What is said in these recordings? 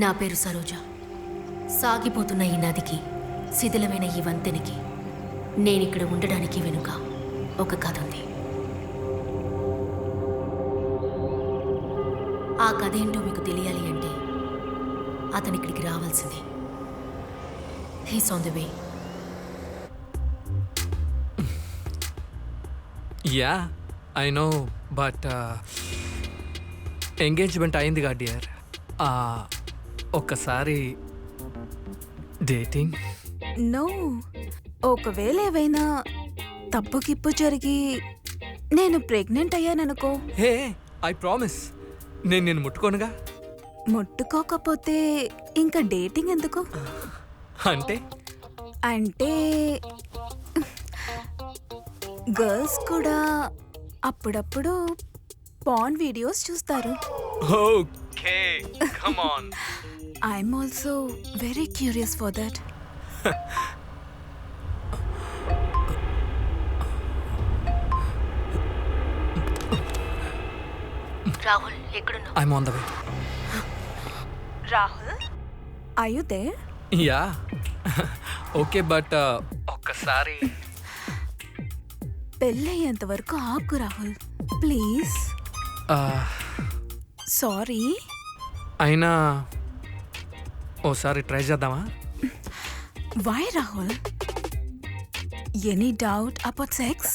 నా పేరు సరోజ. సాగిపోతున్న ఈ నదికి, శిథిలమైన ఈ వంతెనకి, నేనిక్కడ ఉండడానికి వెనుక ఒక కథ ఉంది. ఆ కథ ఏంటో మీకు తెలియాలి అంటే అతను ఇక్కడికి రావాల్సిందే. He's on the way. Yeah I know, but engagement అయిందిగా డియర్. ఒక్కసారి డేటింగ్. నో, ఒకవేళ ఏవైనా తప్పుకిప్పు జరిగి నేను ప్రెగ్నెంట్ అయ్యాననుకో. హే, ఐ ప్రామిస్, నేను నిన్ను ముట్టుకోనుగా. ముట్టుకోకపోతే ఇంకా డేటింగ్ ఎందుకు? అంటే అంటే గర్ల్స్ కూడా అప్పుడప్పుడు పాన్ వీడియోస్ చూస్తారు. Okay, come on. I'm also very curious for that. Rahul ఎక్కడున్నావు? I'm on the way. Rahul, are you there? Yeah okay, but ఒక్కసారి పెళ్ళయ్యేంత వరకు ఆపు రాహుల్, ప్లీజ్. సారీ. అయినా ఓసారి ట్రై చేద్దామా? Why Rahul? Any doubt about sex?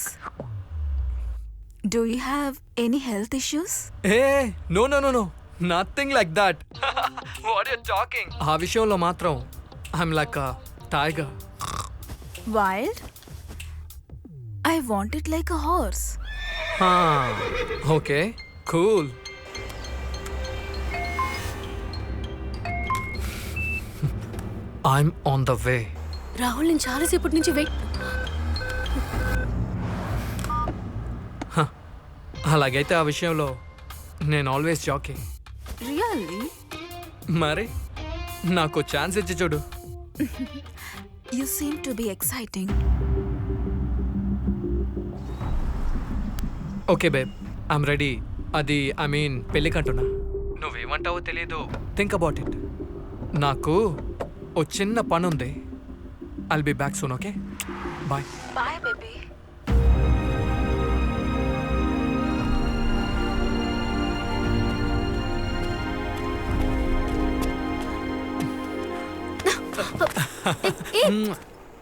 Do you have any health issues? ఏ no no no no, nothing like that. What you talking? ఆ విషయంలో మాత్రం I'm like a tiger. Wild? I want it like a horse. Okay, cool. I'm on the way. Rahul, నేను చాలాసేపటి నుంచి wait. అలాగైతే ఆ విషయంలో నేను ఆల్వేస్ జాకింగ్. రియల్లీ? మరి నాకు ఛాన్స్ ఇచ్చి చూడు. You seem to be exciting. Okay babe, I'm ready. అది ఐ మీన్ పెళ్ళికంటున్నా. నువ్వేమంటావో తెలియదు, థింక్ అబౌట్ ఇట్. నాకు ఓ చిన్న పని ఉంది. I'll be back soon. Okay, bye. Bye baby.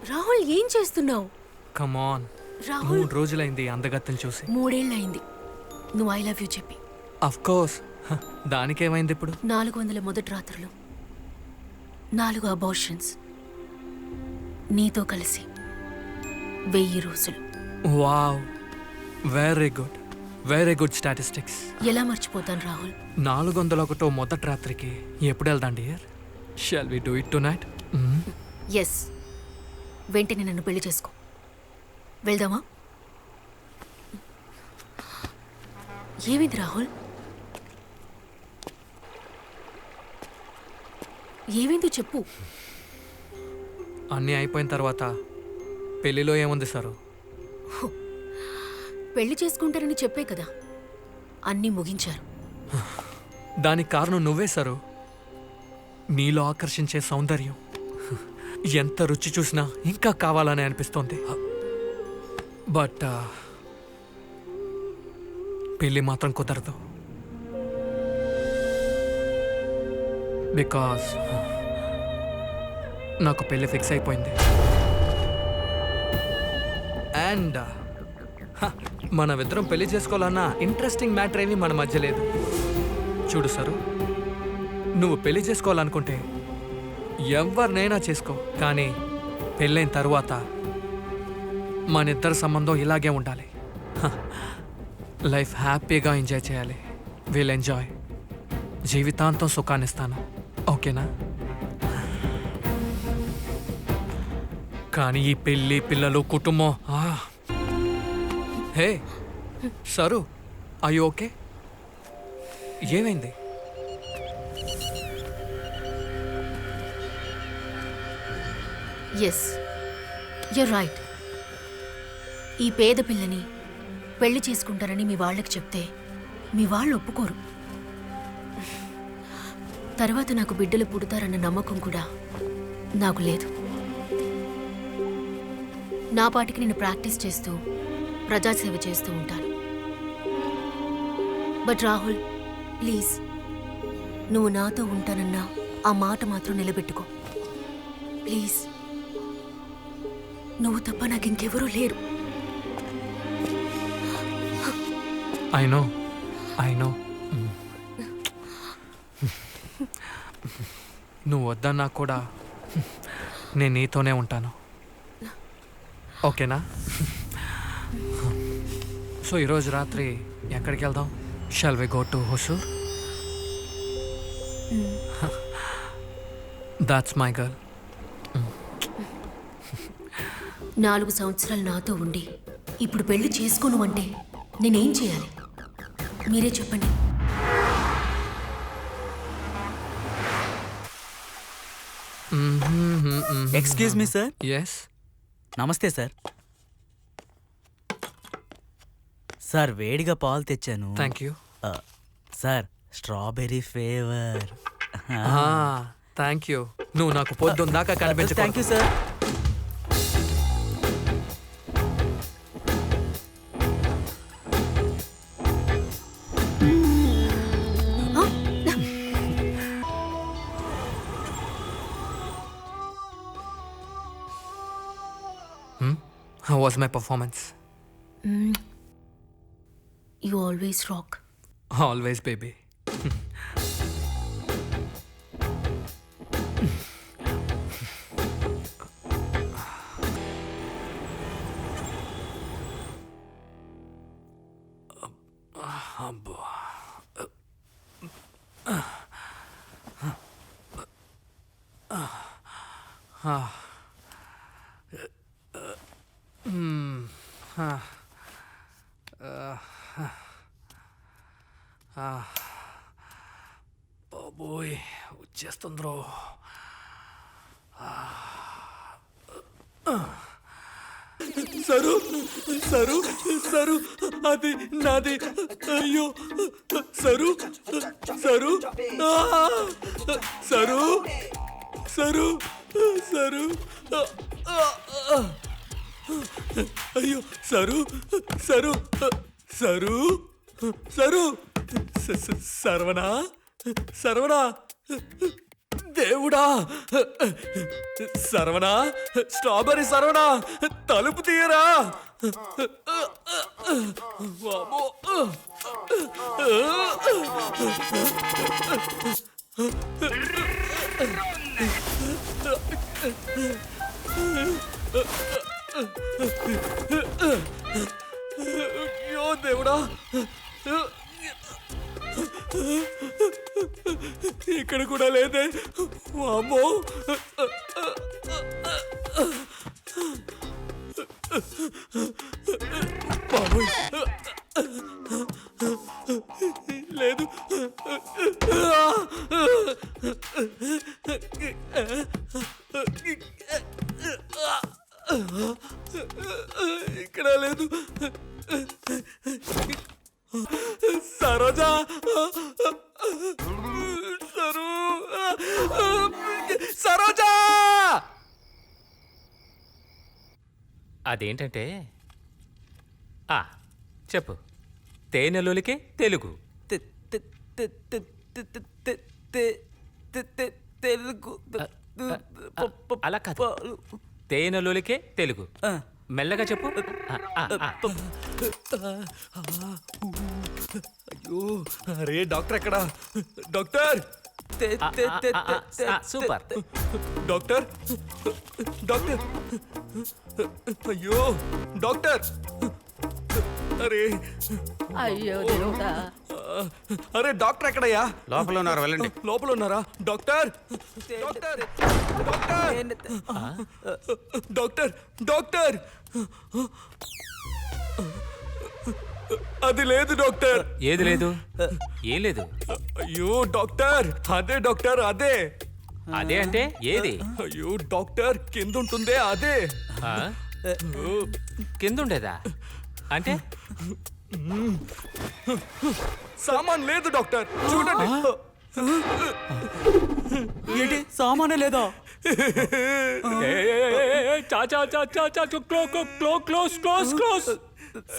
Rahul, ఏం చేస్తున్నావు? Come on. రాహుల్, 3 రోజులైంది అందగత్తెలు చూసి. 3 ఏళ్ళయింది నువ్వు ఐ లవ్ యూ చెప్పి. అఫ్ కోర్స్, దానికేమైంది ఇప్పుడు? 400 మొదటి రాత్రులు, 4 అబార్షన్స్, నీతో కలిసి 1000 రోజులు. Wow, very good, very good statistics. ఎలా మర్చిపోతాను రాహుల్? 401 మొదటి రాత్రికి ఎప్పుడు వెళ్దాం dear? Shall we do it tonight? Yes, వెంటనే నన్ను పెళ్లి చేసుకో. వెళ్దామా? ఏమైంది రాహుల్? ఏమైందో చెప్పు. అన్నీ అయిపోయిన తర్వాత పెళ్లిలో ఏముంది సారు? పెళ్లి చేసుకుంటారని చెప్పే కదా అన్నీ ముగించారు. దానికి కారణం నువ్వే సారు. నీలో ఆకర్షించే సౌందర్యం ఎంత రుచి చూసినా ఇంకా కావాలని అనిపిస్తోంది. బట్ పెళ్ళి మాత్రం కుదరదు. బికాస్ నాకు పెళ్ళి ఫిక్స్ అయిపోయింది. అండ్ మనమిద్దరం పెళ్లి చేసుకోవాలన్నా ఇంట్రెస్టింగ్ మ్యాటర్ ఏమీ మన మధ్య లేదు. చూడు సారు, నువ్వు పెళ్లి చేసుకోవాలనుకుంటే ఎవరినైనా చేసుకో, కానీ పెళ్ళైన తరువాత మన ఇద్దరి సంబంధం ఇలాగే ఉండాలి. లైఫ్ హ్యాపీగా ఎంజాయ్ చేయాలి. Will enjoy. జీవితాంతం సుఖాన్నిస్తాను, ఓకేనా? కానీ ఈ పెళ్ళి, పిల్లలు, కుటుంబం. హే సరు, అయ్యో ఓకే? ఏమైంది? Yes, you're right. ఈ పేద పిల్లని పెళ్లి చేసుకుంటారని మీ వాళ్ళకి చెప్తే మీ వాళ్ళు ఒప్పుకోరు. తర్వాత నాకు బిడ్డలు పుడతారన్న నమ్మకం కూడా నాకు లేదు. నా పాటికి నేను ప్రాక్టీస్ చేస్తూ ప్రజాసేవ చేస్తూ ఉంటాను. బట్ రాహుల్, ప్లీజ్, నువ్వు నాతో ఉంటానన్నా ఆ మాట మాత్రం నిలబెట్టుకో. ప్లీజ్, నువ్వు తప్ప నాకు ఇంకెవరూ లేరు. I know. నువ్వు వద్దన్నా కూడా నేను నీతోనే ఉంటాను. ఓకేనా? సో ఈరోజు రాత్రి ఎక్కడికి వెళ్దాం? Shall we go to Hosur? That's my girl. 4 సంవత్సరాలు నాతో ఉండి ఇప్పుడు పెళ్లి చేసుకోను అంటే నేనేం చేయాలి? మీరే చెప్పండి. Excuse me sir. ఎస్. నమస్తే సార్. సార్ వేడిగా పాలు తెచ్చాను. Thank you. Sir strawberry flavour. Thank you. నువ్వు నాకు పొద్దున్న దాకా కనిపించు. Thank you sir. How was my performance? You always rock. Always, baby. బాబోయ్, వచ్చేస్తుంద్రో. సరు సరు సరు, అది నాది. అయ్యో sir sir sir sir sir, అయ్యో sir sir sir sir, Saravana Saravana, దేవుడా సర్వనా, స్ట్రాబెర్రీ సర్వనా, తలుపు తీయరా. వామ్మో. అయ్యో దేవుడా, ఇక్కడ కూడా లేదే. వామ్మో. బాబోయ్, లేదు. ఇక్కడ లేదు. సరోజా, సరోజా. అదేంటంటే చెప్పు. తేనెలొలికే తెలుగు. తెలుగు అలా కాదు, తేనెలొలికే తెలుగు. మెల్లగా చెప్పు. అయ్యో, అరే డాక్టర్ ఎక్కడా? Doctor, super. డాక్టర్, డాక్టర్, అయ్యో డాక్టర్, అరే అయ్యో దేవుడా. అరే డాక్టర్ ఎక్కడయ్యా? లోపల ఉన్నారు, వెళ్ళండి. లోపల ఉన్నారా? Doctor, doctor, doctor, doctor, doctor. అది లేదు డాక్టర్. ఏది లేదు? ఏం లేదు. అయ్యో డాక్టర్, అదే డాక్టర్, అదే. అదే అంటే ఏది? అయ్యో డాక్టర్, కింద ఉంటుందే అదే. కింద ఉండేదా? అంటే సామాన్ లేదు డాక్టర్, చూడండి. ఏంటి సామానే లేదా? క్లోజ్.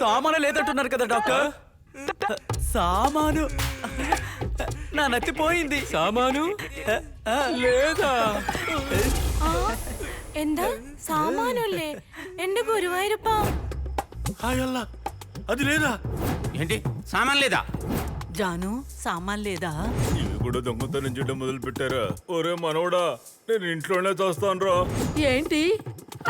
సామానే లేదంటున్నారు కదా డాక్టర్. సామాను నా నత్తిపోయింది. సామాను లేదా? എന്താ സാമാനല്ലേ എന്റെ ഗുരുവായൂരപ്പ హాయల్లా అది లేదా? ఏంటి సామాన్ లేదా? జాను సామాన్ లేదా? ఇల్లు కూడా దొంగతనం చేయడం మొదలు పెట్టారా? ఒరే మనోడా, నేను ఇంట్లోనే చేస్తాను. ఏంటి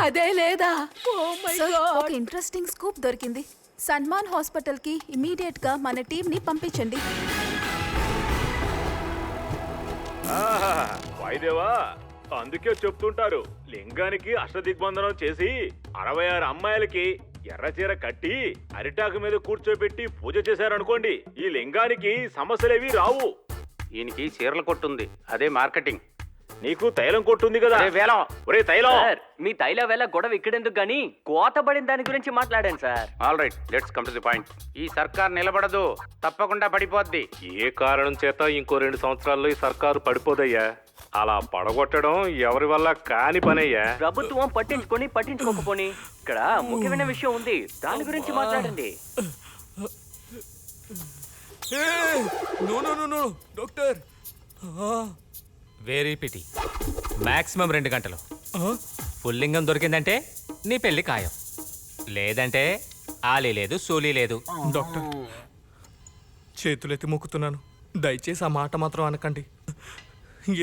అదే లేదా? Oh my sir god. ఒక ఇంట్రెస్టింగ్ స్కూప్ దొరికింది. సన్మాన్ హాస్పిటల్ కి ఇమీడియట్ గా మన టీం ని పంపించండి. వాయిదేవా, అందుకే చెప్తుంటారు, లింగానికి అష్టదిగ్బంధనం చేసి 66 అమ్మాయిలకి ఎర్రచీర కట్టి అరిటాకు మీద కూర్చోబెట్టి పూజ చేశారనుకోండి, ఈ లింగానికి సమస్యలేవి రావు. ఈయనకి చీరలు కొట్టుంది, అదే మార్కెటింగ్. నీకు తైలం కొట్టుంది కదా. వేలం. ఒరే తైలం, మీ తైల వేళ గొడవ ఇక్కడెందుకు గానీ కోతబడిన దాని గురించి మాట్లాడాను sir. All right, let's come to the point. ఈ సర్కార్ నిలబడదు, తప్పకుండా పడిపోద్ది. ఏ కారణం చేత ఇంకో 2 సంవత్సరాల్లో ఈ సర్కారు పడిపోదయ్యా. అలా పడగొట్టడం ఎవరి వల్ల కాని పనయ్యా. ప్రభుత్వం పట్టించుకొని పట్టించుకోకపోని ఇక్కడ ముఖ్యమైన విషయం ఉంది, దాని గురించి మాట్లాడండి. No doctor. Very pity. Maximum 2 గంటలు. ఫుల్ లింగం దొరికిందంటే నీ పెళ్లి ఖాయం, లేదంటే ఆలీ లేదు సూలీ లేదు. డాక్టర్, చేతులెత్తి మొక్కుతున్నాను, దయచేసి ఆ మాట మాత్రం అనకండి.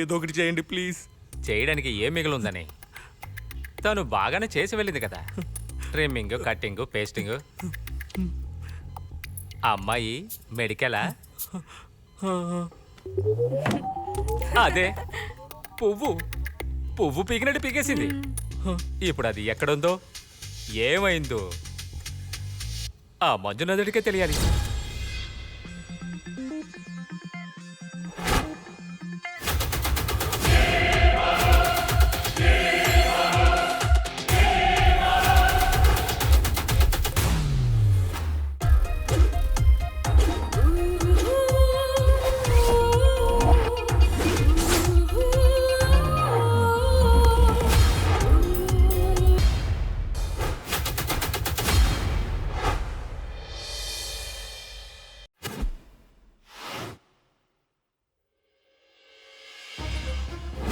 ఏదో ఒకటి చేయండి ప్లీజ్. చేయడానికి ఏం మిగిలిందని? తను బాగానే చేసి వెళ్ళింది కదా, ట్రిమ్మింగ్, కట్టింగ్, పేస్టింగ్. అమ్మాయి మెడికలా? అదే పువ్వు పీకినట్టు పీకేసింది. ఇప్పుడు అది ఎక్కడుందో ఏమైందో ఆ మంజునాథుడికే తెలియాలి.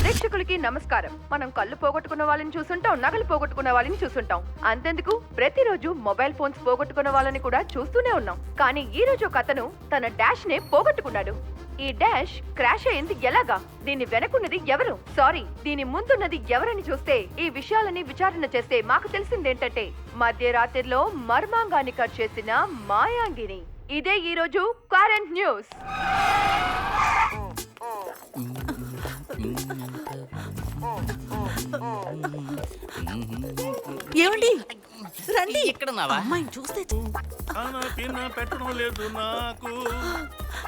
ప్రేక్షకులకి నమస్కారం. మనం కళ్ళు పోగొట్టుకున్న వాళ్ళని చూసుంటాం, నగలు పోగొట్టుకున్న వాళ్ళని చూసుంటాం. అంతెందుకు ప్రతిరోజు మొబైల్ ఫోన్స్ పోగొట్టుకున్న వాళ్ళని కూడా చూస్తూనే ఉన్నాం. కానీ ఈ రోజు ఒక అతను తన డాష్ నే పోగొట్టుకున్నాడు. ఈ డాష్ క్రాష్ అయింది ఎలాగా? దీని వెనకున్నది ఎవరు? సారీ, దీని ముందున్నది ఎవరని చూస్తే, ఈ విషయాలని విచారణ చేస్తే మాకు తెలిసిందేంటంటే, మధ్యరాత్రిలో మర్మాంగాన్ని కట్ చేసిన మాయాంగిని. ఇదే ఈ రోజు కరెంట్ న్యూస్. ఏమండి రండి. ఎక్కడున్నావా? అమ్మాయిని చూస్తే తిన్న పెట్టడం లేదు నాకు,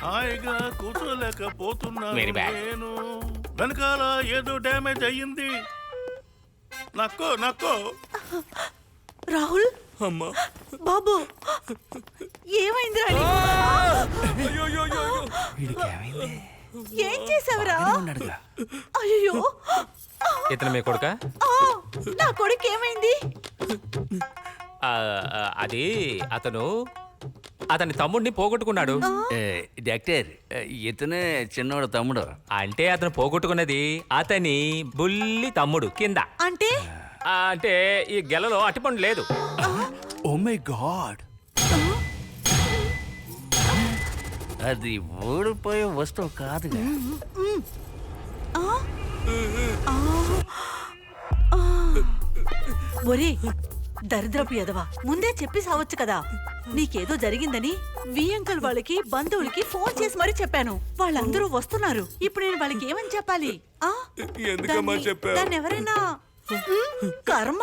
హాయిగా కూర్చోలేకపోతున్నాను Very bad. నేను. వెనకాల ఏదో డ్యామేజ్ అయ్యింది. నక్కో రాహుల్ అమ్మా, బాబు ఏమైందిరా ఏం చేసావురా? అయ్యో ఇతను మీ కొడుకా? నా కొడుకు ఏమైంది? అది అతని తమ్ముడిని పోగొట్టుకున్నాడు. డాక్టర్, ఇతనే చిన్నోడు తమ్ముడు. అంటే అతను పోగొట్టుకున్నది అతని బుల్లి తమ్ముడు కింద. అంటే అంటే ఈ గెలలో అటిపండు లేదు. ఓ మై గాడ్, అది ఓడిపోయే వస్తువు కాదుగా. ఒరే దరిద్రపు ఎదవా, ముందే చెప్పి సావచ్చు కదా. నీకేదో జరిగిందని వి అంకల్ వాళ్ళకి బంధువులకి ఫోన్ చేసి మరీ చెప్పాను. వాళ్ళందరూ వస్తున్నారు. ఇప్పుడు నేను వాళ్ళకి ఏమని చెప్పాలి? ఎందుకమ్మా చెప్పావు? దాన్ని ఎవరైనా కర్మ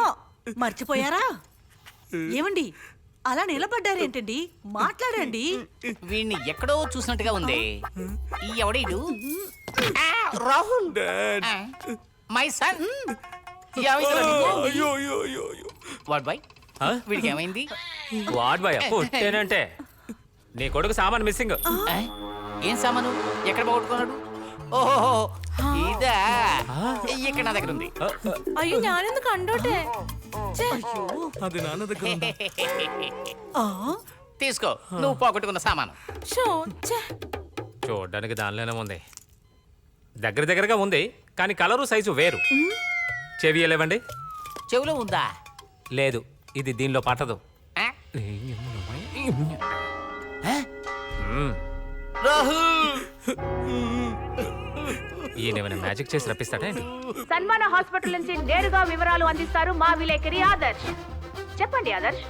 మర్చిపోయారా? ఏమండి అలా నిలబడ్డారేంటండి? మాట్లాడండి. వీడిని ఎక్కడో చూసినట్టుగా ఉంది. ఈ ఎవడీడు? Rahul, my son. What boy, వీడికి ఏమైంది? వాడ్ బాయ్ పుట్టేనంటే నీ కొడుకు సామాన్ మిస్సింగ్. ఏం సామాను? ఎక్కడ పోగొట్టుకున్నాడు? ఓహో, ఇదా? ఇక్కడ నా దగ్గర ఉంది. അയ്യോ ഞാനൊന്ന് കണ്ടോട്ടെ అది నాన్న దగ్గర ఉంది. తీసుకో నువ్వు పోగొట్టుకున్న సామాను. చూడడానికి దానిలోనే ఉంది. దగ్గర దగ్గరగా ఉంది కానీ కలరు సైజు వేరు. చెవి లేవండి. చెవిలో ఉందా? లేదు, ఇది దీనిలో పట్టదు. ఆ? ఈయనేమైనా మ్యాజిక్ చేసి రప్పిస్తాడా ఏంటి? సన్మాన హాస్పిటల్ నుంచి నేరుగా వివరాలు అందిస్తారు మా విలేకరి ఆదర్శ్. చెప్పండి ఆదర్శ్,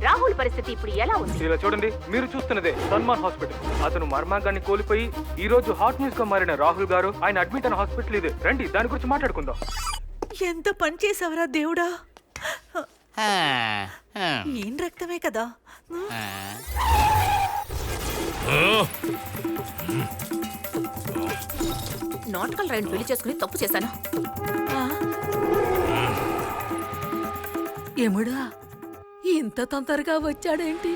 రాహుల్ పరిస్థితి ఇప్పుడు ఎలా ఉంది? ఇలా చూడండి, మీరు చూస్తున్నదే సన్మాన్ హాస్పిటల్. అతను మర్మాంగాన్ని కోల్పోయి ఈ రోజు హాట్ న్యూస్ గా మారిన రాహుల్ గారు ఆయన అడ్మిట్ అయిన హాస్పిటల్ ఇదే. రండి దాని గురించి మాట్లాడుకుందాం. ఎంత పని చేసావరా దేవుడా. ఆ, ఆ, ఏం రక్తమే కదా. ఆ. నాటకాలు రైన్ పెళ్లి చేసుకుని తప్పు చేశాను. ఎముడా ఇంత తొందరగా వచ్చాడేంటి?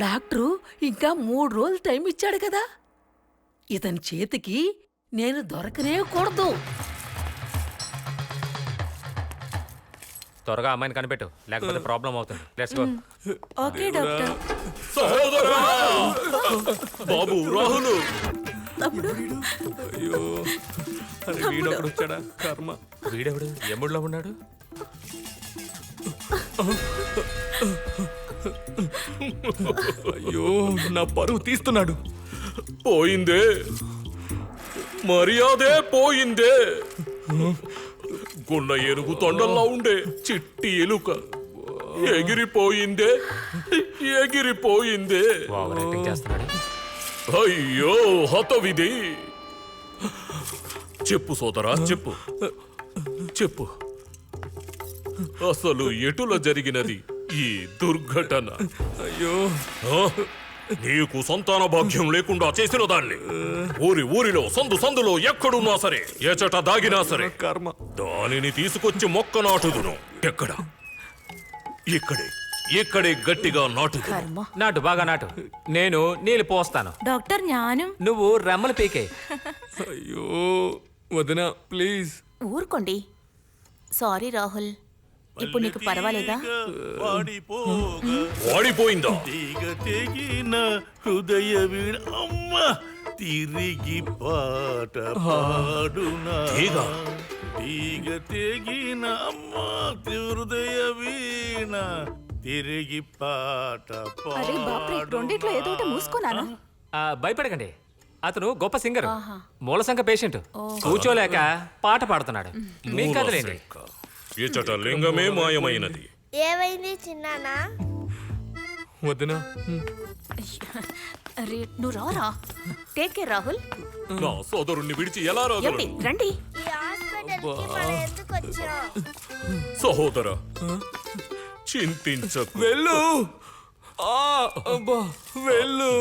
డాక్టరు ఇంకా 3 రోజులు టైం ఇచ్చాడు కదా. ఇతని చేతికి నేను దొరకనే కూడదు. త్వరగా అమ్మాయిని కనిపెట్టు, లేకపోతే ప్రాబ్లం అవుతుంది. Let's go. Okay doctor. బాబు రాహులు, అయ్యో, అరే వీడొకడు వచ్చాడా కర్మ. వీడెవడు ఎముడిలో ఉన్నాడు? అయ్యో, నా పరువు తీస్తున్నాడు. పోయిందే, మర్యాదే పోయిందే. గున్న ఏనుగు తొండల్లా ఉండే చిట్టి ఎలుక ఎగిరిపోయిందే, ఎగిరిపోయిందే. ఓవర్ యాక్టింగ్ చేస్తున్నాడు. అయ్యో హతవిధి. చెప్పు సోదరా, చెప్పు చెప్పు, అసలు ఎటుల జరిగినది ఈ దుర్ఘటన? అయ్యో, నీకు సంతాన భాగ్యం లేకుండా చేసిన దాన్ని ఊరిలో సందు సందులో ఎక్కడున్నా సరే, ఎచట దాగినా సరే కర్మ. దానిని తీసుకొచ్చి మొక్క నాటుదును. ఎక్కడ? ఇక్కడే గట్టిగా నాటుదు. నాటు, బాగా నాటు. నేను నీళ్ళు పోస్తాను, డాక్టర్ జ్ఞానం. నువ్వు రెమ్మలు పీకే. అయ్యో వదినా ప్లీజ్. ఊరుకోండి. సారీ రాహుల్, ఇప్పుడు నీకు పర్వాలేదా? వాడిపోయిందా? తెగిన హృదయ వీణ అమ్మ తిరిగి పాట పాడునా. తీగ తెగిన అమ్మ హృదయ వీణ తిరిగి పాట అరే బాప్రే, రెండిట్లో ఏదో ఒకటి మూసుకున్నాను. భయపడకండి, అతను గొప్ప సింగర్, మూలసంక పేషెంట్. కూర్చోలేక పాట పాడుతున్నాడు. మీకు కదలేండి. ఇచట లింగమే మాయమైనది. ఏమైంది చిన్నానా? వదినా, అరే నువ్వు రారా. Take care Rahul. నా సోదరుణ్ణి విడిచి ఎలా ఏమండి, రాగలను? రండి. ఈ హాస్పిటల్కి మనం ఎందుకు వచ్చాం? సహోదరా, చింతించకు. వెళ్ళు. అబ్బా, వెళ్ళు.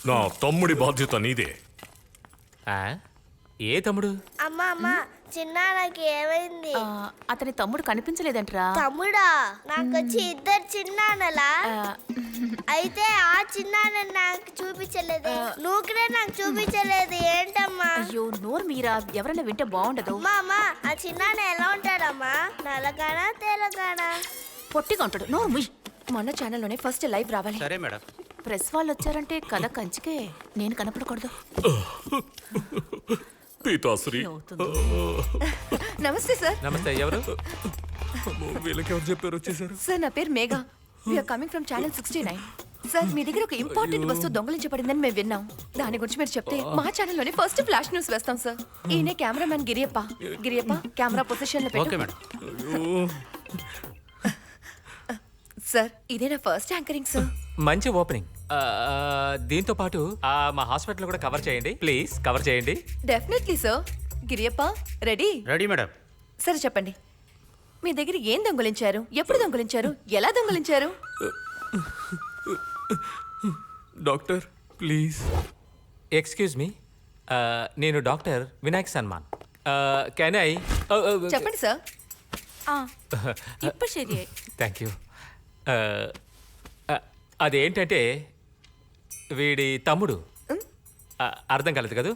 నా తమ్ముడి బాధ్యత నీదే. ఏ తమ్ముడు? అమ్మా అమ్మా, చిన్నాన్నకి ఏమైంది? అతని తమ్ముడు కనిపించలేదంటరా. తమ్ముడా? నాకొచ్చి 2 చిన్నాన్నలా? అయితే ఆ చిన్నాన్న నాకు చూపించలేదు, నువ్వు కూడా నాకు చూపించలేదు, ఏంటమ్మా? అయ్యో నోరు మీరా, ఎవరైనా వింటే బాగుండదు. అమ్మా ఆ చిన్నాన్న ఎలా ఉంటాడమ్మా? నల్లగానా తెల్లగానా? పొట్టిగా ఉంటాడు. నోరు ముయ్. మన ఛానల్లోనే ఫస్ట్ లైవ్ రావాలి. సరే మేడం. ప్రెస్ వాళ్ళు వచ్చారంటే కథ కంచికే, నేను కనపడకూడదు. పీతాశ్రీ. నమస్తే సార్. నమస్తే. ఎవరు? వీళ్ళకి ఎవరు చెప్పారు వచ్చేసారు? సార్ నా పేరు Megha. We are coming from channel 69. Sir మీ దగ్గర ఒక ఇంపార్టెంట్ వస్తువు దొంగలించబడిందని మేము విన్నాం. దాని గురించి మీరు చెప్తే మా ఛానల్లోనే ఫస్ట్ ఫ్లాష్ న్యూస్ వేస్తాం సార్. ఈయన కెమెరామ్యాన్ గిరియప్ప. కెమెరా పొజిషన్ లో ఓకే పెట్టు. మేడం. సార్ ఇదే నా ఫస్ట్ యాంకరింగ్ సార్. మంచి ఓపెనింగ్. దీంతో పాటు మా హాస్పిటల్ కూడా కవర్ చేయండి ప్లీజ్. కవర్ చేయండి. Definitely sir. Giriyappa ready? Ready madam. సరే చెప్పండి, మీ దగ్గర ఏం దొంగలించారు, ఎప్పుడు దొంగలించారు, ఎలా దొంగలించారు? Doctor please. ఎక్స్క్యూజ్ మీ, నేను doctor Vinayak Sanman. Can I? చెప్పండి సార్. ఇప్పుడు సరే. Thank you. అదేంటంటే వీడి తమ్ముడు అర్థం కాలేదు కదూ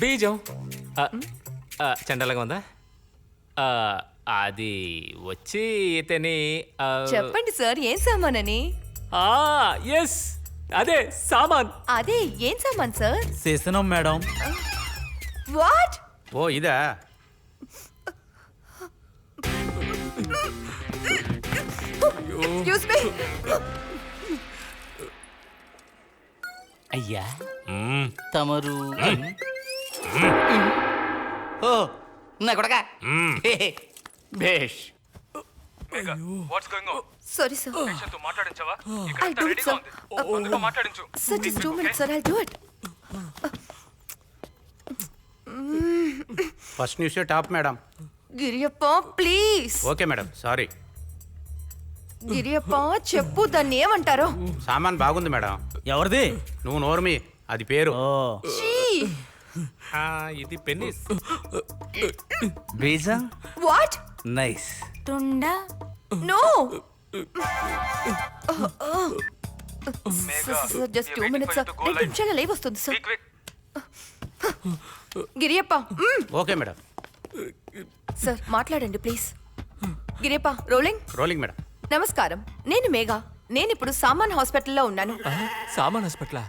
బీజం చండాలంగా ఉందా అది వచ్చి ఇతని చెప్పండి సార్ ఏం సామానని ఎస్ అదే సామాన్ అదే ఏం సామాన్ సార్? చేసినాం మేడం. వాట్? ఓ ఇదా ఎక్స్క్యూజ్ మీ. అయ్యా తమరు ఓ నా కొడగా భేష్ what's going on? Sorry sir. పేషెంట్తో మాట్లాడించావా? I'll do it, sir. తొందరగా మాట్లాడించు. Sir, just 2 minutes, sir. I'll do it. First news top madam. Giriyappa please. Okay madam, sorry. Giriyappa చెప్పు, దాన్ని ఏమంటారో? సామాన్ బాగుంది మేడం. ఎవరిది? నువ్వు నోర్మి, అది పేరు. ఛీ! ఇది పెన్నిస్. బీజం what? Nice. Tunda? No. Just 2 minutes, sir. 2 నిమిషాలు లేవ్ వస్తుంది, సార్. గిరియప్ప. Okay madam. సార్ మాట్లాడండి ప్లీజ్. గిరియప్ప రోలింగ్. Rolling madam. నమస్కారం, నేను మేఘా. నేను ఇప్పుడు సామాన్ హాస్పిటల్లో ఉన్నాను. సామాన్ హాస్పిటలా?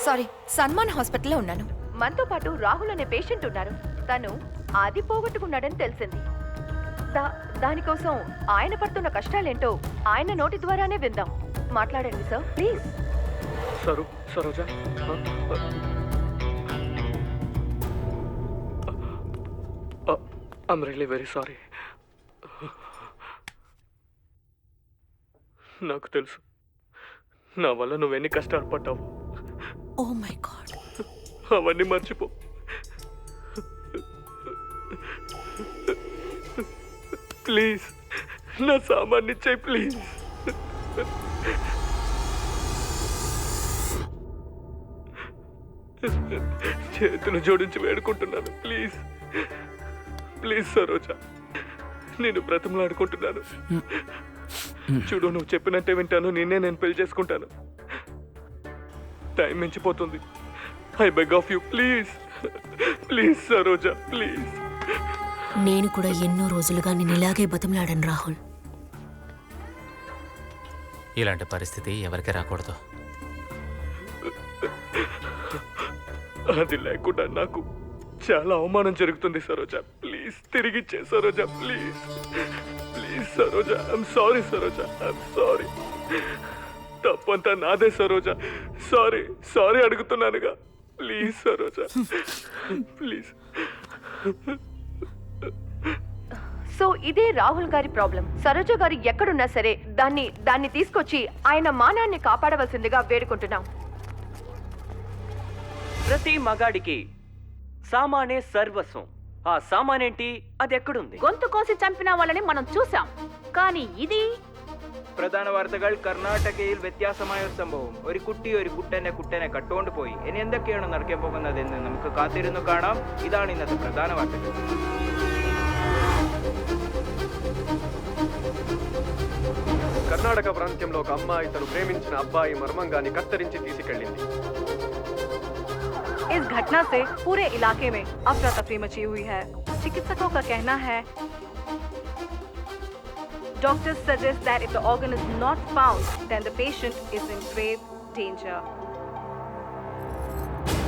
సారీ, సన్మాన్ హాస్పిటల్లో ఉన్నాను. మనతో పాటు రాహుల్ అనే పేషెంట్ ఉన్నారు. తను ఆది పోగొట్టుకున్నాడని తెలిసింది. దానికోసం ఆయన పడుతున్న కష్టాలేంటో ఆయన నోటి ద్వారానే విందాం. మాట్లాడండి sir please. Saroja I'm really very sorry. నాకు తెలుసు నా వల్ల నువ్వెన్ని కష్టాలు పడ్డావు. Oh my god. అవన్నీ మర్చిపో. ప్లీజ్ నా సామాన్ని ఇచ్చేయి ప్లీజ్. చేతులు జోడించి వేడుకుంటున్నాను ప్లీజ్. ప్లీజ్ సరోజా, నేను బ్రతిమలాడుకుంటున్నాను. చూడు, నువ్వు చెప్పినట్టే వింటాను. నేను పెళ్లి చేసుకుంటాను. టైం మించిపోతుంది. I beg of you please. Please Saroja please. నేను కూడా ఎన్నో రోజులుగా నేను ఇలాగే బతిమలాడాను రాహుల్. ఇలాంటి పరిస్థితి ఎవరికి రాకూడదు. అది లేకుండా నాకు చాలా అవమానం జరుగుతుంది సరోజా. ప్లీజ్ తిరిగిచ్చే Saroja please. Please Saroja, I'm sorry Saroja, I'm sorry. తప్పంతా నాదే సరోజా. సారీ అడుగుతున్నానుగా. Please Saroja please. సో ఇదే రాహుల్ గారి ప్రాబ్లం. సరోజ గారు ఎక్కడున్నా సరే దాన్ని తీసుకొచ్చి ఆయన మానాన్ని కాపాడవలసిందిగా వేడుకుంటున్నాం. ప్రతి మగాడికి సామానే సర్వస్వం. ఆ సామానేంటి, అది ఎక్కడుంది? గొంతు కోసి ചമ്പിന వాళ్ళని మనం చూసాం. కానీ ఇది പ്രധാന വാർത്തകൾ. കർണാടകയിൽ വ്യത്യാസമായ ഒരു സംഭവം. ഒരു കുട്ടനെ കട്ടുകൊണ്ട് പോയി. ഇനി എന്തൊക്കെയാണ് നടക്കാൻ പോകുന്നതെന്ന് നമുക്ക് കാത്തിരുന്നു കാണാം. ഇതാണ് ഇന്നത്തെ പ്രധാന വാർത്തകൾ. కర్ణాటక ప్రాంతంలో ఒక అమ్మాయి తను ప్రేమించిన అబ్బాయి మర్మంగాన్ని కత్తిరించి తీసుకెళ్ళింది. इस घटना से पूरे इलाके में अफरा तफरी मची हुई है. चिकित्सकों का कहना है doctors suggest that if the organ is not found, then the patient is in grave danger.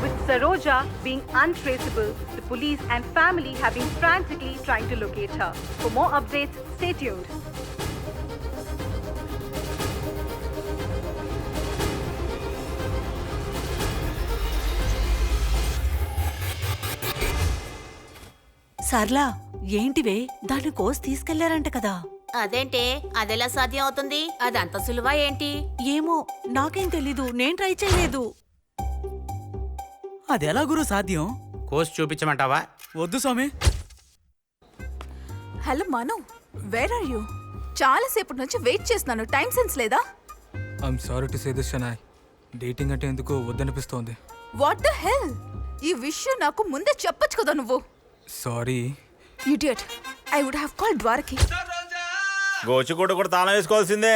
With Saroja being untraceable, the police and family have been frantically trying to locate her. For more updates, stay tuned. సర్లా, ఏంటివే దాన్ని కోసి తీసుకెళ్లారంట కదా? అదేంటే, అదెలా సాధ్యం అవుతుంది? అదంత సులువా ఏంటి? ఏమో, నాకేం తెలీదు. నేను ట్రై చేయలేదు. అదెలా గురు సాధ్యం? కోసి చూపించమంటావా? వద్దు స్వామి. Hello Manu, where are you? చాలా సేపటి నుంచి వెయిట్ చేస్తున్నాను. టైం సెన్స్ లేదా? I'm sorry to say this Shanaya. Dating అంటే ఎందుకు వద్దనిపిస్తోంది. What the hell? ఈ విషయం నాకు ముందే చెప్పొచ్చు కదా నువ్వు. Sorry. Idiot. I would have called ద్వారకి. గోచిగూడ కూడా తాళం వేసుకోవాల్సిందే.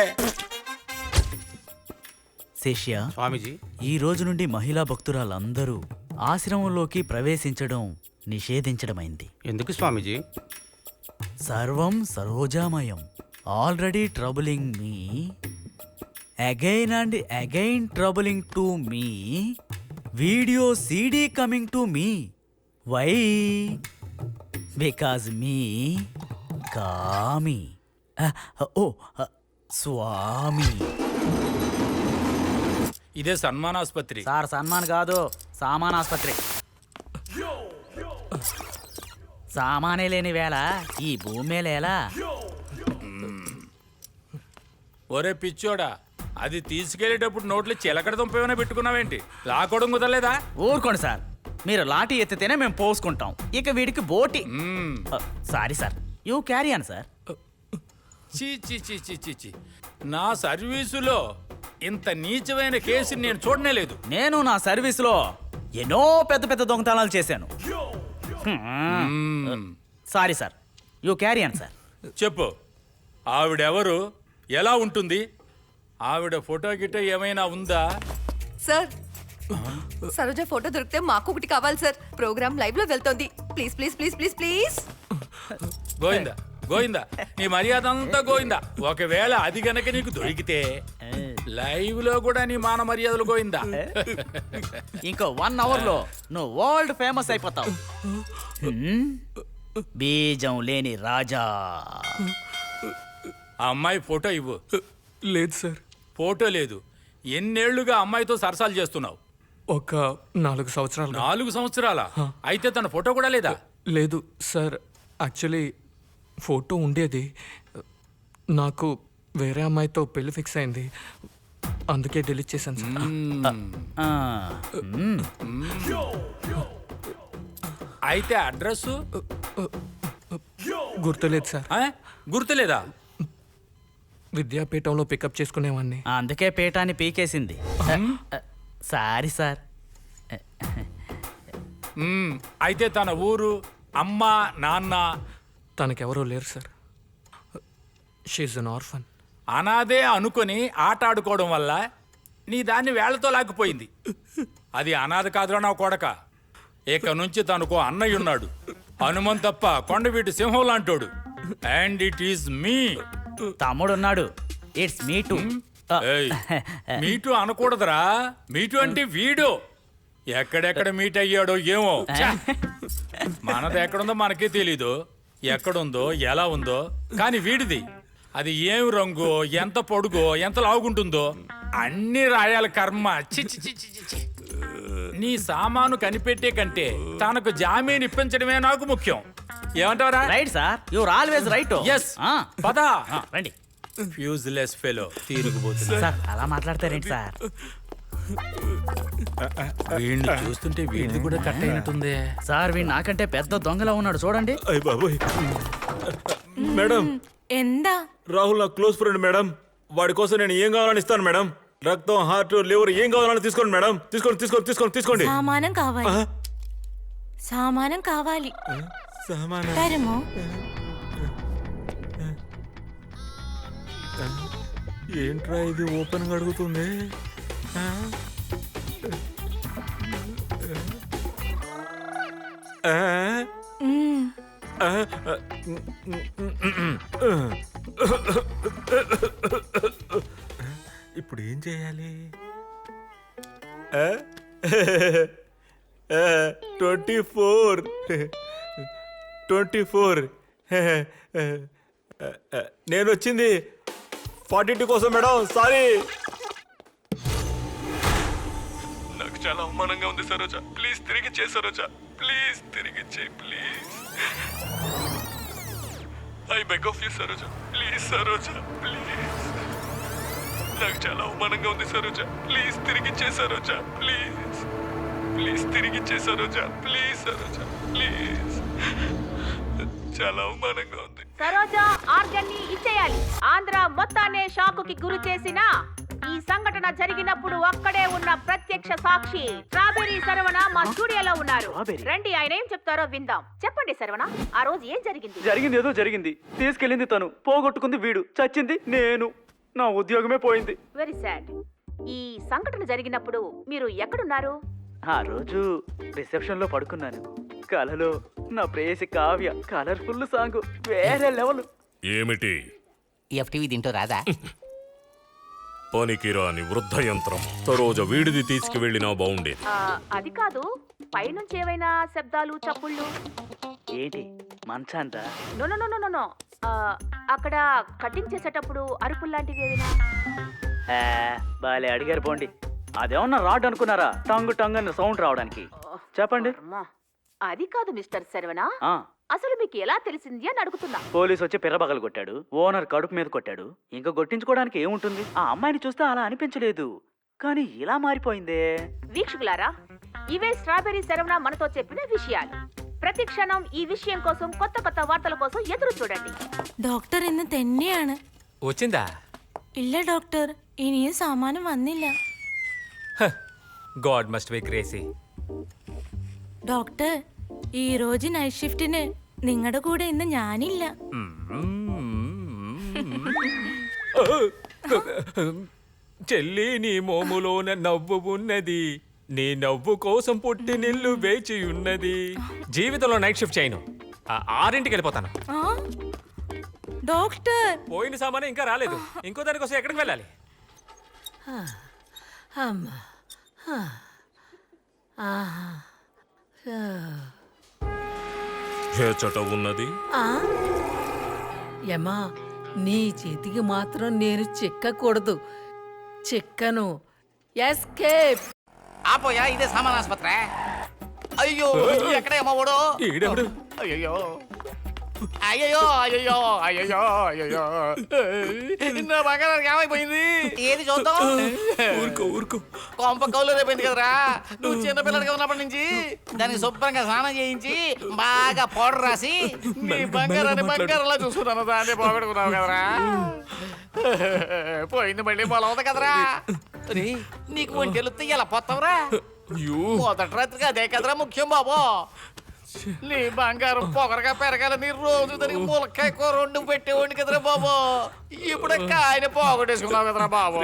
శిష్య స్వామీజీ, ఈ రోజు నుండి మహిళా భక్తురాలందరూ ఆశ్రమంలోకి ప్రవేశించడం నిషేధించడమైంది. ఎందుకు స్వామీజీ? సర్వం సరోజామయం. Already troubling me, again and again troubling to me. Video CD coming to me. Why? Because me కామి. ఓ స్వామి. ఇదే సన్మాన్ ఆసుపత్రి. సార్ సన్మాన్ కాదు, సామాన్ ఆసుపత్రి. సామానే లేని వేళ ఈ భూమి మీద ఎలా? ఒరే పిచ్చోడా, అది తీసుకెళ్లేటప్పుడు నోట్లో చిలకడ దుంప ఏమైనా పెట్టుకున్నావేంటి? లాకోవడం కుదరలేదా? ఊరుకోండి సార్, మీరు లాఠీ ఎత్తితేనే మేము పోసుకుంటాం, ఇక వీడికి బోటి. Sorry sir, you carry on sir. చీ చీ చీ చీ చీ చీ. నా సర్వీసులో ఇంత నీచమైన కేసుని నేను చూడనే లేదు. నేను నా సర్వీసులో ఎన్నో పెద్ద పెద్ద దొంగతనాలు చేశాను. Sorry sir, you carry on sir. చెప్పు, ఆవిడెవరు, ఎలా ఉంటుంది, ఆవిడ ఫోటో గిటో ఏమైనా ఉందా? సార్, సరోజ ఫోటో దొరికితే మాకు ఒకటి కావాలి సార్. ప్రోగ్రామ్ లైవ్ లో వెళ్తోంది. Please please please please please. Govinda Govinda, నీ మర్యాద అంతా గోయిందా. ఒకవేళ అది గనక నీకు దొరికితే లైవ్ లో కూడా నీ మాన మర్యాదలు గోయిందా. ఇంకో 1 hour లో నువ్వు వరల్డ్ ఫేమస్ అయిపోతావు. బీజం లేని రాజా. ఆ అమ్మాయి ఫోటో ఇవ్వు. లేదు సార్. ఫోటో లేదు. ఎన్నేళ్లుగా అమ్మాయితో సరసాలు చేస్తున్నావు? ఒక 4 సంవత్సరాలు. 4 సంవత్సరాలా? అయితే తన ఫోటో కూడా లేదా? లేదు సార్, యాక్చువల్లీ ఫోటో ఉండేది, నాకు వేరే అమ్మాయితో పెళ్లి ఫిక్స్ అయింది, అందుకే డిలీట్ చేశాను సార్. అయితే అడ్రస్ గుర్తులేదు సార్. గుర్తులేదా? విద్యాపీఠంలో పికప్ చేసుకునేవాడిని. అందుకే పీఠాన్ని పీకేసింది. Sorry sir. అయితే తన ఊరు, అమ్మ, నాన్న? తనకెవరూ లేరు సార్. She's an orphan. అనాదే అనుకొని ఆట ఆడుకోవడం వల్ల నీ దాన్ని వేళ్లతో లాక్కుపోయింది. అది అనాథ కాదురా నా కొడక. ఇక నుంచి తనకు అన్నయ్య ఉన్నాడు, హనుమంతప్ప కొండవీటి సింహం లాంటోడు. And it is me. తమ్ముడున్నాడు, ఇట్స్ మీ టు. మీటు అనకూడదురా, మీటు అంటే వీడు. ఎక్కడెక్కడ మీట్ అయ్యాడో ఏమో. మనది ఎక్కడుందో మనకే తెలీదు, ఎక్కడుందో ఎలా ఉందో. కానీ వీడిది అది ఏం రంగో, ఎంత పొడుగో, ఎంత లావుగుంటుందో అన్ని రాయాల కర్మ. చిచి చిచి చిచి. నీ సామాను కనిపెట్టే కంటే తనకు జామీన్ ఇప్పించడమే నాకు ముఖ్యం. ఏమంటారా? Right sir, you're always right. Yes, పద రండి. ఫ్యూజ్లెస్ ఫెలో తీరుకుపోతున్నా. సార్ అలా మాట్లాడతారేంటి సార్? వీడిని చూస్తుంటే వీడిని కూడా కట్ అయినట్టుంది సార్. వీడు నాకంటే పెద్ద దొంగలా ఉన్నాడు చూడండి. అయ్య బాబోయ్. మేడం, ఎందా రాహుల్ నా క్లోజ్ ఫ్రెండ్ మేడం. వాడి కోసం నేను ఏం కావాలని ఇస్తాను మేడం. రక్తం, హార్ట్, లివర్ ఏం కావాలని తీసుకోండి మేడం. తీసుకోండి తీసుకోండి తీసుకోండి తీసుకోండి. సామానం కావాలి. సామానం కావాలి. తరుము. ఏంట్రా ఇది ఓపెన్ గా అడుగుతుంది? ఇప్పుడు ఏం చేయాలి? 24 నేను వచ్చింది 42 కోసం మేడం. సారీ. నాకు చాలా అవమానంగా ఉంది సరోజ. ప్లీజ్ తిరిగి చేయి సరోజ. ప్లీజ్ తిరిగి చేయి please. I beg of you Saroja. Please Saroja please. నాకు చాలా అవమానంగా ఉంది సరోజ. ప్లీజ్ తిరిగి చేయి సరోజ. ప్లీజ్ ప్లీజ్ తిరిగి చేయి సరోజ. Please Saroja please. చాలా అవమానంగా ఉంది. సరోజ ఆర్గన్ని ఇచ్చేయాలి. ఆంధ్ర మొత్తాన్ని షాకుకి గురి చేసిన ఈ సంఘటన జరిగినప్పుడు అక్కడే ఉన్న ప్రత్యక్ష సాక్షి స్ట్రాబెర్రీ శరవణ మా స్టూడియోలో ఉన్నారు. రండి, ఆయన ఏం చెప్తారో విందాం. చెప్పండి శరవణ, ఆ రోజు ఏం జరిగింది? జరిగింది ఏదో జరిగింది. తీసుకెళ్ళింది తను, పోగొట్టుకుంది వీడు, చచ్చింది నేను. నా ఉద్యోగమే పోయింది. Very sad. ఈ సంఘటన జరిగినప్పుడు మీరు ఎక్కడున్నారు? ఆ రోజు రిసెప్షన్ లో పడుకున్నాను. కలలో నా ప్రేయసి కావ్య కలర్ఫుల్ సాంగ్ వేరే లెవెల్. ఏమిటి ఎఫ్టీవీ తింటూ రాదా? పనికిరాని వృద్ధ యంత్రం. సరోజ వీడిది తీసుకువెళ్ళినా బాగుండేది. అది కాదు, పైనుంచి ఏవైనా శబ్దాలు, చప్పుళ్ళు? ఏంటి మంచాంట? No no no no no. అక్కడ కటింగ్ చేసేటప్పుడు అరుపులు లాంటివి ఏమైనా? బాలే అడిగారు పోండి. అదేమన్నా రాడ్ అనుకున్నారా టంగు టంగు అన్న సౌండ్ రావడానికి? చెప్పండి. అది కాదు మిస్టర్ శరవణ, అసలు మీకు ఎలా తెలిసింది అని అడుగుతున్నా. పోలీసు వచ్చి పిర్రబగలు కొట్టాడు, ఓనర్ కడుపు మీద కొట్టాడు. ఇంకా కొట్టించుకోవడానికి ఏముంటుంది? ఆ అమ్మాయిని చూస్తే అలా అనిపించలేదు, కానీ ఇలా మారిపోయిందే. వీక్షకులారా, ఇవే స్ట్రాబెర్రీ శరవణ మనతో చెప్పిన విషయాలు. പ്രതി ക്ഷണം ഈ വിഷയം കോസം കൊത്ത കൊത്ത വാർത്തల కోసం എതിരു చూడండి. ഡോക്ടർ ഇന്ന് തന്നെയാണ്. వచ్చిందా? ഇല്ല ഡോക്ടർ, ഇനിയും സാമാനം വന്നില്ല. God must be crazy. Doctor, ഈ రోజు നൈറ്റ് ഷിഫ്റ്റിന് നിങ്ങളുടെ കൂടെ ഇന്ന് ഞാനില്ല. చెల్లి, నీ మోములోన నవ్వు ఉన్నది. నీ నవ్వు కోసం పుట్టినిల్లు వేచి ఉన్నది. జీవితంలో నైట్ షిఫ్ట్ చేయను. 6ంటికి వెళ్ళిపోతాను. డాక్టర్, పోయిన సామాను ఇంకా రాలేదు. ఇంకో దానికోసం ఎక్కడికి వెళ్ళాలి? చట ఉన్నది. యమా, నీ చేతికి మాత్రం నేను చిక్కకూడదు. చిక్కను. ఎస్కేప్. ఆపోయా, ఇదే సామాన్ ఆసుపత్రి. అయ్యో, ఎక్కడే అమ్మఒడు? అయ్యో అయ్యో అయ్యో అయ్యో అయ్యో, నా బంగారానికి ఏమైపోయింది? ఏది చూద్దాం. ఊరుకో కొంప కౌలు రేపోయింది కదరా. నువ్వు చిన్న పిల్లడిగా ఉన్నప్పటి నుంచి దానికి శుభ్రంగా స్నానం చేయించి బాగా పౌడర్ రాసి నీ బంగారాన్ని బంగారంలా చూసుకున్నాను. దాన్ని పోగొట్టుకున్నావు కదరా. పోయింది మళ్ళీ పొలవదు కదరా. నీకు ఒంటి తెలుస్తే ఎలా పోతావురా? మొదటి రాత్రికి అదే కదరా ముఖ్యం బాబు. నీ బంగారం పొగరగా పెరగాలని రోజు దానికి ములక్కాయ కూర వండి పెట్టేవాడిని కదరా బాబు. ఇప్పుడు ఆయన పోగొట్టేసుకున్నావు కదరా బాబు.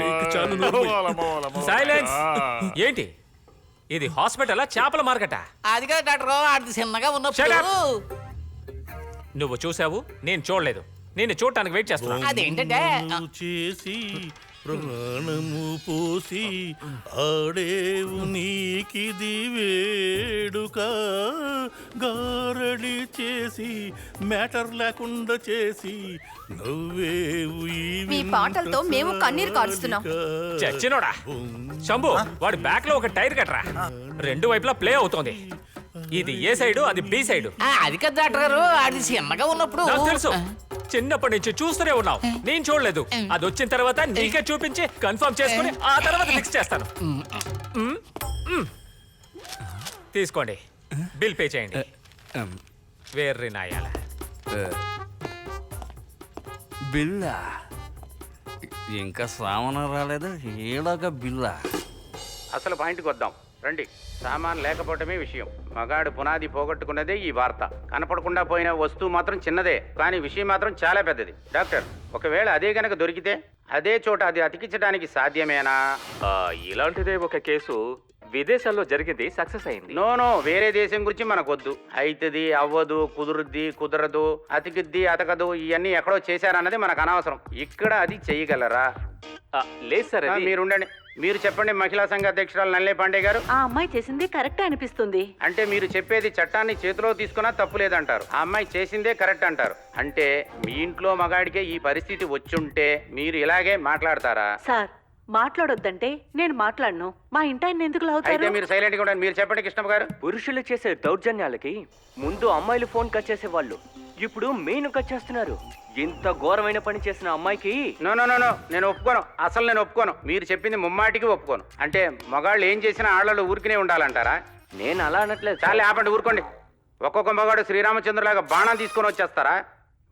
సైలెన్స్. ఏంటి ఇది? హాస్పిటల్ చేపల మార్కెటా? అది కదా డాక్టర్, అది చిన్నగా ఉన్నప్పుడు. నువ్వు చూసావు, నేను చూడలేదు. నేను చూడటానికి వెయిట్ చేస్తున్నా. అదేంటంటే చేసి ప్రాణము పోసి ఆడేవు నీకిది వేడుక, గారడి చేసి మ్యాటర్ లేకుండా చేసి నవ్వేవు. మీ పాటలతో మేము కన్నీరు కారుస్తున్నాం. చచ్చినోడా శంభు, వాడి బ్యాక్ లో ఒక టైర్ కట్టరా. రెండు వైపులా ప్లే అవుతోంది. ఇది ఏ సైడు, అది బి సైడు. అది కదా డాక్టర్, అది చిన్నగా ఉన్నప్పుడు. నాకు తెలుసు, చిన్నప్పటి నుంచి చూస్తూనే ఉన్నావు. నేను చూడలేదు. అది వచ్చిన తర్వాత నీకే చూపించి కన్ఫర్మ్ చేసుకుని ఆ తర్వాత ఫిక్స్ చేస్తాను. తీసుకోండి, బిల్ పే చేయండి. వేర్రి నాయాల బిల్లా ఇంకా సామానం రాలేదు, ఏడొక బిల్లా. అసలు పాయింట్కి వద్దాం రండి. సామాన్ లేకపోవటమే విషయం. మగాడు పునాది పోగొట్టుకున్నదే ఈ వార్త. కనపడకుండా పోయిన వస్తువు మాత్రం చిన్నదే, కానీ విషయం మాత్రం చాలా పెద్దది. డాక్టర్, ఒకవేళ అదే గనక దొరికితే అదే చోట అది అతికించడానికి సాధ్యమేనా? ఇలాంటిదే ఒక కేసు విదేశాల్లో జరిగింది, సక్సెస్ అయింది. నో, వేరే దేశం గురించి మనకొద్దు. అయితది, అవ్వదు, కుదురుద్ది, కుదరదు, అతికిద్ది, అతకదు, ఇవన్నీ ఎక్కడో చేశారన్నది మనకు అనవసరం. ఇక్కడ అది చేయగలరా? లేదు సార్. మీరుండండి. మీరు చెప్పండి, మహిళా సంఘ అధ్యక్షురాలు నల్లే పాండే గారు. ఆ అమ్మాయి చేసింది కరెక్ట్ అనిపిస్తుంది. అంటే మీరు చెప్పేది చట్టాన్ని చేతిలో తీసుకున్నా తప్పు లేదంటారు, ఆ అమ్మాయి చేసిందే కరెక్ట్ అంటారు. అంటే మీ ఇంట్లో మగాడికే ఈ పరిస్థితి వచ్చుంటే మీరు ఇలాగే మాట్లాడతారా? సార్, మాట్లాడొద్దంటే నేను మాట్లాడను. మా ఇంటాయన ఎందుకు అయితే లాగుతారు? మీరు సైలెంట్ గా ఉండండి. మీరు చెప్పండి కృష్ణమ్మ గారు. పురుషులు చేసే దౌర్జన్యాలకి ముందు అమ్మాయిలు ఫోన్ కట్ చేసేవాళ్ళు, ఇప్పుడు మెయిన్ కట్ చేస్తున్నారు. ఇంత ఘోరమైన పని చేసిన అమ్మాయికి నో, నేను ఒప్పుకోను. అసలు నేను ఒప్పుకోను. మీరు చెప్పింది ముమ్మాటికి ఒప్పుకోను. అంటే మగాళ్ళు ఏం చేసినా ఆళ్ళలో ఊరికినే ఉండాలంటారా? నేను అలా అనట్లేదు. చాలా ఆపండి, ఊరుకోండి. ఒక్కొక్క మగాడు శ్రీరామచంద్రులాగా బాణం తీసుకొని వచ్చేస్తారా?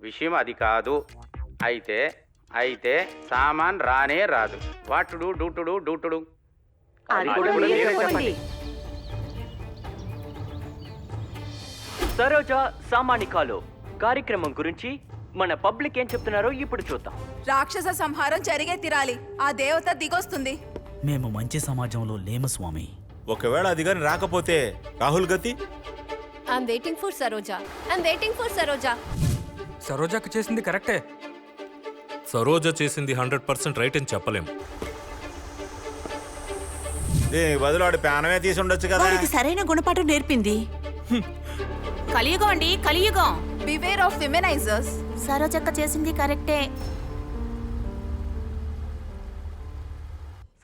విషయం అది కాదు. అయితే సామాన్ రానే రాదు. వాటుడు డూటుడు. సరోజ సామానికాలు కార్యక్రమం గురించి మన పబ్లిక్ ఏం చెప్తున్నారో ఇప్పుడు చూద్దాం. రాక్షస సంహారం జరిగే తీరాలి. ఆ దేవత దిగొస్తుంది. మేము మంచి సమాజంలో లేము స్వామి. ఒకవేళ అది కానీ రాకపోతే రాహుల్ గతి? I'm waiting for Saroja. I'm waiting for Saroja. సరోజాకి చేసింది కరెక్టే. సరోజ చేసింది 100% రైట్ అని చెప్పలేం. దీనికి బదులు వాడి ప్యానమే తీసి ఉండొచ్చు కదా. వాడికి సరైన గుణపాఠం నేర్పింది. కలియుగం అండి, కలియుగం. Beware of ఫెమినైజర్స్. సరోజక్క చేసింది కరెక్టే.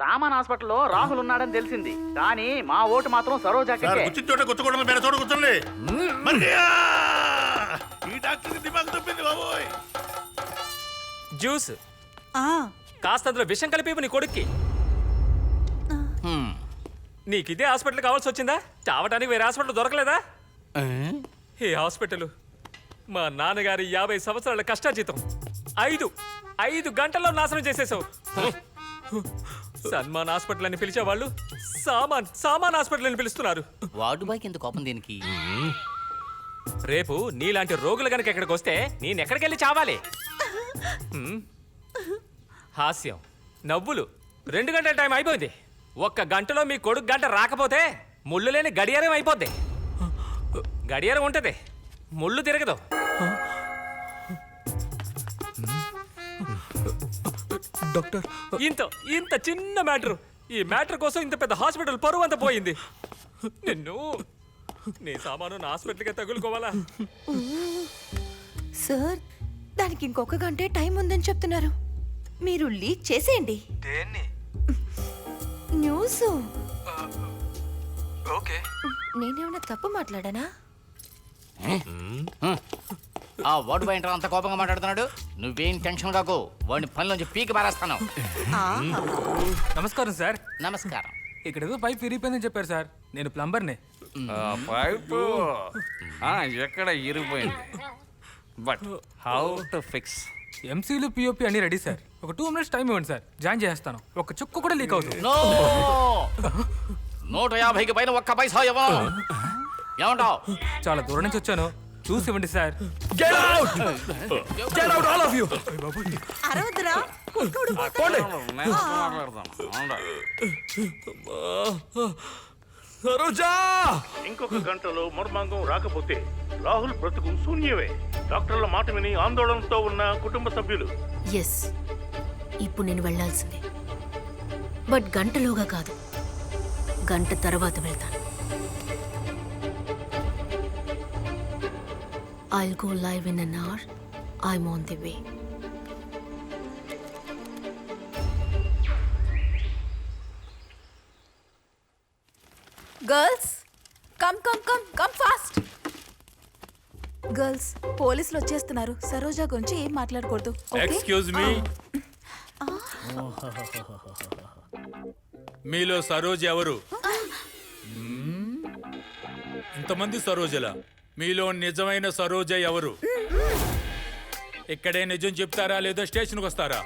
సామాన్ హాస్పిటల్లో రాహుల్ ఉన్నాడని తెలిసింది, కానీ మా ఓటు మాత్రం సరోజాకే. కూర్చుంటే కూర్చోకూడదు, వేరే చోట కూర్చోండి. మర్యా! ఈ డాక్టర్కి దిమాగ్ తప్పింది బాబోయ్. జ్యూస్ కాస్త అందులో విషం కలిపి నీ కొడుక్కి. నీకు ఇదే హాస్పిటల్ కావాల్సి వచ్చిందా? చావటానికి వేరే హాస్పిటల్ దొరకలేదా? ఈ హాస్పిటల్ మా నాన్నగారి 50 సంవత్సరాల కష్టాజీతం 5 గంటల్లో నాశనం చేసేసావు. సన్మాన్ హాస్పిటల్ అని పిలిచేవాళ్ళు సామాన్ హాస్పిటల్ అని పిలుస్తున్నారు. వార్డు బాయ్కి ఎందుకు కోపం దీనికి? రేపు నీలాంటి రోగులు గనక ఇక్కడికి వస్తే నేనెక్కడికి వెళ్ళి చావాలి? హాస్యం, నవ్వులు, 2 గంటల టైం అయిపోయింది. 1 గంటలో మీ కొడుకు గంట రాకపోతే ముళ్ళు లేని గడియారం అయిపోద్ది. గడియారం ఉంటది, ముళ్ళు తిరగదు. డాక్టర్, ఇంత చిన్న మ్యాటర్, ఈ మ్యాటర్ కోసం ఇంత పెద్ద హాస్పిటల్ పరువు అంతా పోయింది. నీ సామాను నా హాస్పిటల్కే తగులుకోవాలా? సార్, దానికి ఇంకొక గంటే టైం ఉందని చెప్తున్నారు. మీరు లీక్ చేసేయండి. దేన్ని? న్యూస్. ఓకే. నేనేమన్నా తప్పు మాట్లాడానా? ఆ వార్డు బాయ్ అంత కోపంగా మాట్లాడుతున్నాడు. నువ్వేం టెన్షన్ కాకు, వాడిని పనిలోంచి పీకి పారేస్తాను. నమస్కారం సార్. నమస్కారం. ఇక్కడ ఏదో పైప్ విరిగిపోయిందని చెప్పారు సార్. నేను ప్లంబర్ని. పైపు ఎక్కడ ఇరిగిపోయింది, బట్ హౌ టు ఫిక్స్? ఎంసీలు పిఓపి అన్ని రెడీ సార్. ఒక 2 minutes టైం ఇవ్వండి సార్, జాయిన్ చేస్తాను. ఒక చుక్క కూడా లీక్ అవుతుంది. 150కి పైన 1 పైసా ఇవ్వను. ఏమంటావు? చాలా దూరం నుంచి వచ్చాను, చూసి ఇవ్వండి సార్. అరవద్దురా. సరోజా! ఇంకొక గంటలో మర్మాంగం రాకపోతే రాహుల్ బ్రతుకు శూన్యమే. డాక్టర్ల మాట విని ఆందోళనతో ఉన్న కుటుంబ సభ్యులు. ఎస్, ఇప్పుడు నేను వెళ్ళాల్సిందే. బట్ గంటలోగా కాదు, గంట తర్వాత వెళ్తాను. I'll go live in an hour. I'm on the way. Girls, come fast. Girls, పోలీసులు వచ్చేస్తున్నారు. సరోజా గురించి ఏం మాట్లాడకూడదు. Excuse me. మీలో సరోజ ఎవరు? ఇంతమంది సరోజలా? మీలో నిజమైన సరోజ ఎవరు? ఇక్కడే నిజం చెప్తారా లేదా స్టేషన్కి వస్తారా?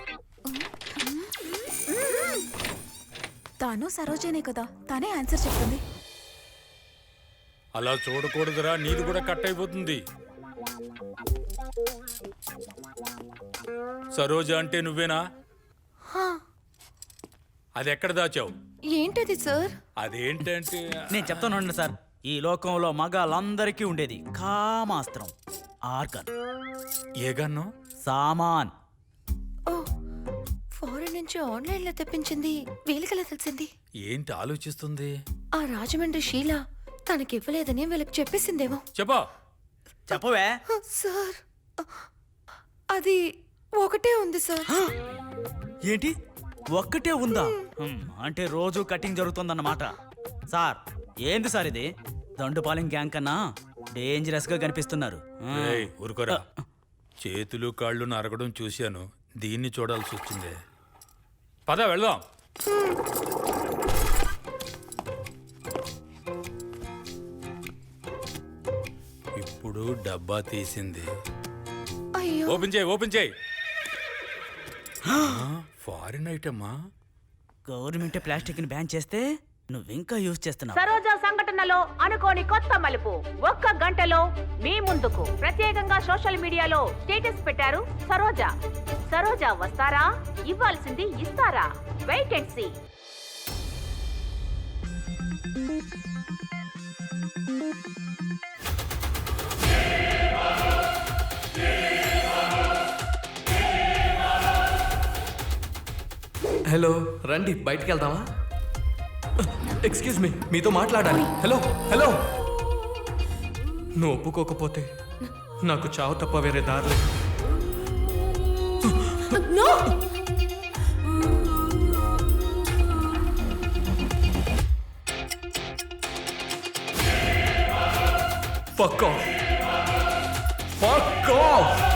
తాను సరోజనే కదా, తానే ఆన్సర్ చెప్తుంది. అలా చూడకూడదురా, నీది కూడా కట్ అయిపోతుంది. సరోజ అంటే నువ్వేనా? అది ఎక్కడ దాచావు? ఏంటది సార్? అదేంటంటే నేను చెప్తాను సార్. ఈ లోకంలో మగాళ్ళందరికీ ఉండేది కామాస్త్రం, ఆర్గన్. ఏ గన్ను? సామాన్. ఫారెన్ నుంచి ఆన్లైన్ లో తెప్పించింది. వీళ్ళకెలా తెలిసింది? ఏంటి ఆలోచిస్తుంది? ఆ రాజమండ్రి షీలా తనకి ఇవ్వలేదని వీళ్ళకి చెప్పేసిందేమో. చెప్పవే సార్, అది ఒకటే ఉంది సార్. ఏంటి ఒక్కటే ఉందా? అంటే రోజు కటింగ్ జరుగుతుందన్నమాట. సార్, ఏంది సార్ ఇది? దండుపాలెం గ్యాంగ్ కన్నా డేంజరస్ గా కనిపిస్తున్నారు. ఊరుకోరా. చేతులు కాళ్ళు నరగడం చూశాను, దీన్ని చూడాల్సి వచ్చిందే. పద వెళ్దాం. ఇప్పుడు డబ్బా తీసింది. ఓపెన్ చేయి. ఫారిన్ ఐటమా? గవర్నమెంట్ ప్లాస్టిక్ ని బ్యాన్ చేస్తే నువ్వింకా యూజ్ చేస్తున్నావు. సరోజా సంఘటనలో అనుకోని కొత్త మలుపు. 1 గంటలో మీ ముందుకు ప్రత్యేకంగా సోషల్ మీడియాలో స్టేటస్ పెట్టారు సరోజా. సరోజా వస్తారా? ఇవ్వాల్సింది ఇస్తారా? Wait and see. హలో రండి బయటికి వెళ్దామా? ఎక్స్క్యూజ్ మీ, మీతో మాట్లాడాలి. హలో హలో, నువ్వు ఒప్పుకోకపోతే నాకు చావు తప్ప వేరే దారి లేదు. No! Fuck off! Fuck off!